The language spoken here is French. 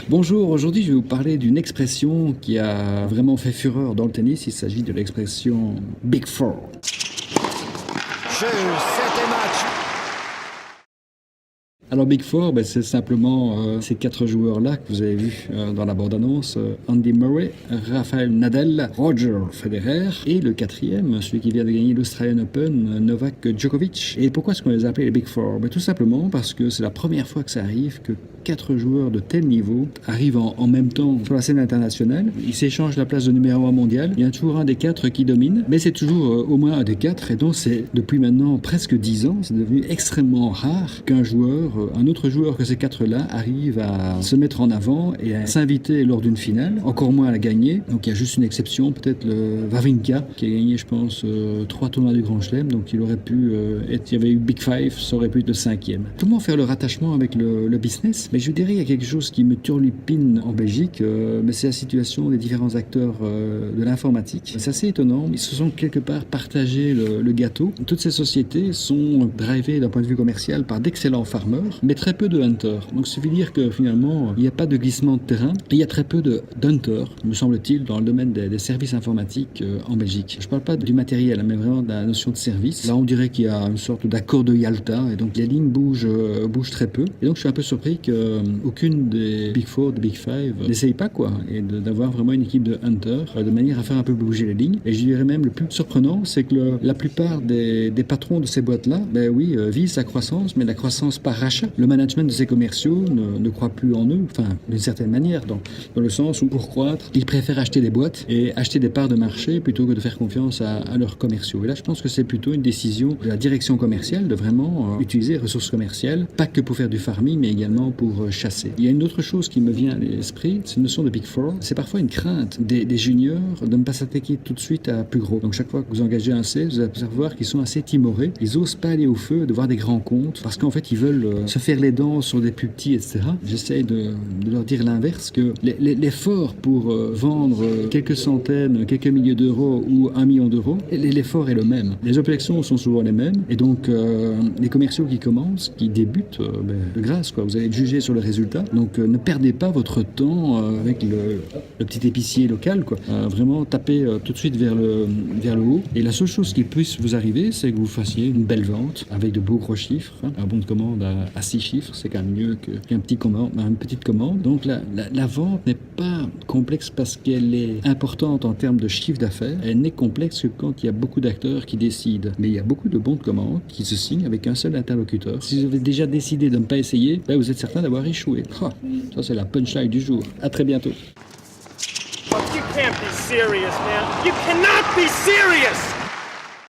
Bonjour, aujourd'hui je vais vous parler d'une expression qui a vraiment fait fureur dans le tennis. Il s'agit de l'expression Big Four. Jeu, 7 match. Alors Big Four, c'est simplement ces quatre joueurs-là que vous avez vus dans la bande-annonce. Andy Murray, Rafael Nadal, Roger Federer et le quatrième, celui qui vient de gagner l'Australian Open, Novak Djokovic. Et pourquoi est-ce qu'on les appelle les Big Four? Tout simplement parce que c'est la première fois que ça arrive que quatre joueurs de tel niveau arrivent en même temps sur la scène internationale. Ils s'échangent la place de numéro 1 mondial. Il y a toujours un des quatre qui domine, mais c'est toujours au moins un des quatre. Et donc c'est depuis maintenant presque 10 ans, c'est devenu extrêmement rare qu'un joueur, un autre joueur que ces quatre-là, arrive à se mettre en avant et à s'inviter lors d'une finale, encore moins à la gagner. Donc il y a juste une exception, peut-être le Wawrinka, qui a gagné, je pense, 3 tournois du Grand Chelem. Donc il aurait pu être, il y avait eu Big Five, ça aurait pu être le 5e. Comment faire le rattachement avec le business? Mais je dirais qu'il y a quelque chose qui me turlupine en Belgique, mais c'est la situation des différents acteurs de l'informatique. C'est assez étonnant. Ils se sont quelque part partagé le gâteau. Toutes ces sociétés sont drivées d'un point de vue commercial par d'excellents farmers, mais très peu de hunters. Donc, ça suffit de dire que finalement, il n'y a pas de glissement de terrain. Et il y a très peu d'hunters, me semble-t-il, dans le domaine des services informatiques en Belgique. Je ne parle pas du matériel, mais vraiment de la notion de service. Là, on dirait qu'il y a une sorte d'accord de Yalta, et donc les lignes bougent très peu. Et donc, je suis un peu surpris qu'aucune des Big Four, des Big Five, n'essaye pas, et d'avoir vraiment une équipe de hunters, de manière à faire un peu bouger les lignes. Et je dirais même, le plus surprenant, c'est que la plupart des patrons de ces boîtes-là, visent la croissance, mais la croissance par rachat. Le management de ces commerciaux ne croit plus en eux, enfin, d'une certaine manière, dans le sens où, pour croître, ils préfèrent acheter des boîtes et acheter des parts de marché plutôt que de faire confiance à leurs commerciaux. Et là, je pense que c'est plutôt une décision de la direction commerciale de vraiment utiliser les ressources commerciales, pas que pour faire du farming, mais également pour chasser. Il y a une autre chose qui me vient à l'esprit, c'est une notion de Big Four. C'est parfois une crainte des juniors de ne pas s'attaquer tout de suite à plus gros. Donc, chaque fois que vous engagez un C, vous allez voir qu'ils sont assez timorés. Ils osent pas aller au feu de voir des grands comptes parce qu'en fait, ils veulent se faire les dents sur des plus petits, etc. J'essaie de leur dire l'inverse, que l'effort pour vendre quelques centaines, quelques milliers d'euros ou 1 million d'euros, l'effort est le même. Les objections sont souvent les mêmes. Et donc, les commerciaux qui commencent, qui débutent, de grâce, vous allez être jugé sur le résultat. Donc, ne perdez pas votre temps avec le petit épicier local, vraiment, tapez tout de suite vers le haut. Et la seule chose qui puisse vous arriver, c'est que vous fassiez une belle vente avec de beaux gros chiffres. Un bon de commande à 6 chiffres, c'est quand même mieux qu'une petite commande. Donc, la vente n'est pas complexe parce qu'elle est importante en termes de chiffre d'affaires. Elle n'est complexe que quand il y a beaucoup d'acteurs qui décident. Mais il y a beaucoup de bons de commande qui se signent avec un seul interlocuteur. Si vous avez déjà décidé de ne pas essayer, vous êtes certain d'avoir échoué. Ça, c'est la punchline du jour. À très bientôt. You can't be serious, man. You cannot be serious!